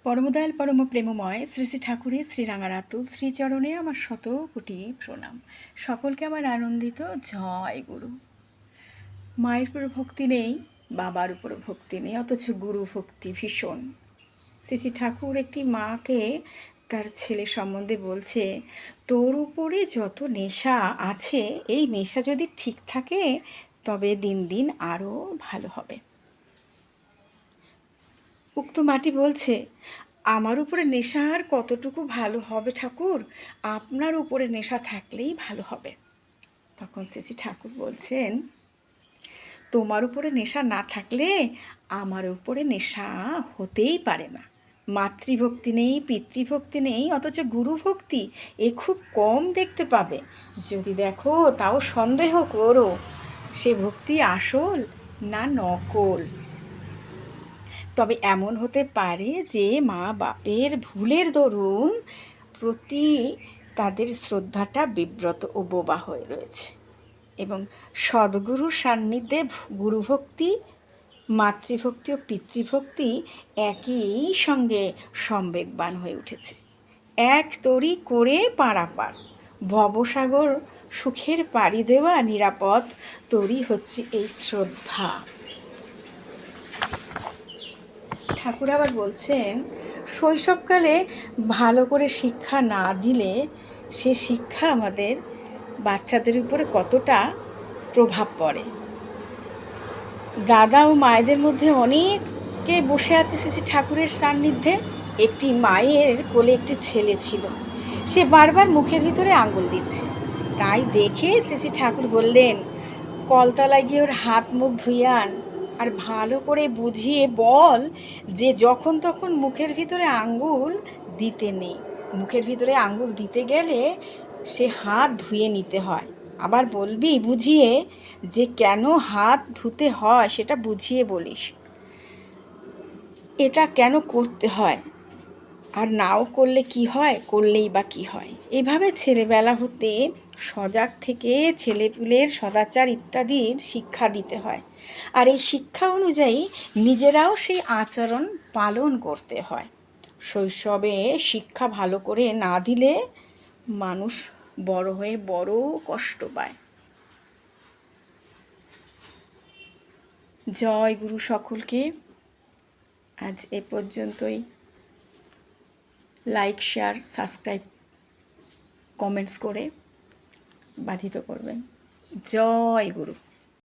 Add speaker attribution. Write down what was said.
Speaker 1: পরমদয়াল পরম প্রেমময় শ্রী শ্রী ঠাকুরের শ্রীরাঙারাতুল শ্রীচরণে আমার শত কোটি প্রণাম। সকলকে আমার আনন্দিত জয় গুরু। মায়ের উপর ভক্তি নেই, বাবার উপর ভক্তি নেই, অথচ গুরু ভক্তি ভীষণ। শ্রী শ্রী ঠাকুর একটি মাকে তার ছেলে সম্বন্ধে বলছে, তোর উপরে যত নেশা আছে, এই নেশা যদি ঠিক থাকে তবে দিন দিন আরও ভালো হবে। উক্ত মাটি বলছে, আমার উপরে নেশা আর কতটুকু ভালো হবে ঠাকুর, আপনার উপরে নেশা থাকলেই ভালো হবে। তখন শ্রী ঠাকুর বলছেন, তোমার উপরে নেশা না থাকলে আমার উপরে নেশা হতেই পারে না। মাতৃভক্তি নেই, পিতৃভক্তি নেই, অথচ গুরু ভক্তি এ খুব কম দেখতে পাবে। যদি দেখো তাও সন্দেহ করো সে ভক্তি আসল না নকল। তবে এমন হতে পারে যে মা বাপের ভুলের দরুন প্রতি তাদের শ্রদ্ধাটা বিব্রত ও বোবা হয়ে রয়েছে, এবং সদ্গুরুর সান্নিধ্যে গুরুভক্তি, মাতৃভক্তি ও পিতৃভক্তি একই সঙ্গে সম্বেগবান হয়ে উঠেছে। এক তরি করে পারাপার, ভবসাগর সুখের পাড়ি দেওয়া নিরাপদ তরি হচ্ছে এই শ্রদ্ধা। ঠাকুর আবার বলছেন, শৈশবকালে ভালো করে শিক্ষা না দিলে সে শিক্ষা আমাদের বাচ্চাদের উপরে কতটা প্রভাব পড়ে। দাদা ও মায়েদের মধ্যে অনেকে বসে আছে শ্রী ঠাকুরের সান্নিধ্যে। একটি মায়ের কোলে একটি ছেলে ছিল, সে বারবার মুখের ভিতরে আঙুল দিচ্ছে। তাই দেখে শ্রী ঠাকুর বললেন, কলতলায় গিয়ে ওর হাত মুখ ধুয়ে আন, আর ভালো করে বুঝিয়ে বল যে যখন তখন মুখের ভিতরে আঙ্গুল দিতে নেই। মুখের ভিতরে আঙ্গুল দিতে গেলে সে হাত ধুয়ে নিতে হয়। আবার বলবি বুঝিয়ে যে কেন হাত ধুতে হয় সেটা বুঝিয়ে বলিস, এটা কেন করতে হয়, আর নাও করলে কি হয়, করলেই বা কি হয়। এভাবে ছেলেবেলা হতে সজাগ থেকে ছেলেপুলের সদাচার ইত্যাদির শিক্ষা দিতে হয়, আর এই শিক্ষা অনুযায়ী নিজেরাও সেই আচরণ পালন করতে হয়। শৈশবে শিক্ষা ভালো করে না দিলে মানুষ বড় হয়ে বড় কষ্ট পায়। জয় গুরু সকলকে। আজ এ পর্যন্তই। লাইক, শেয়ার, সাবস্ক্রাইব, কমেন্টস করে বাধিত করবেন। জয় গুরু।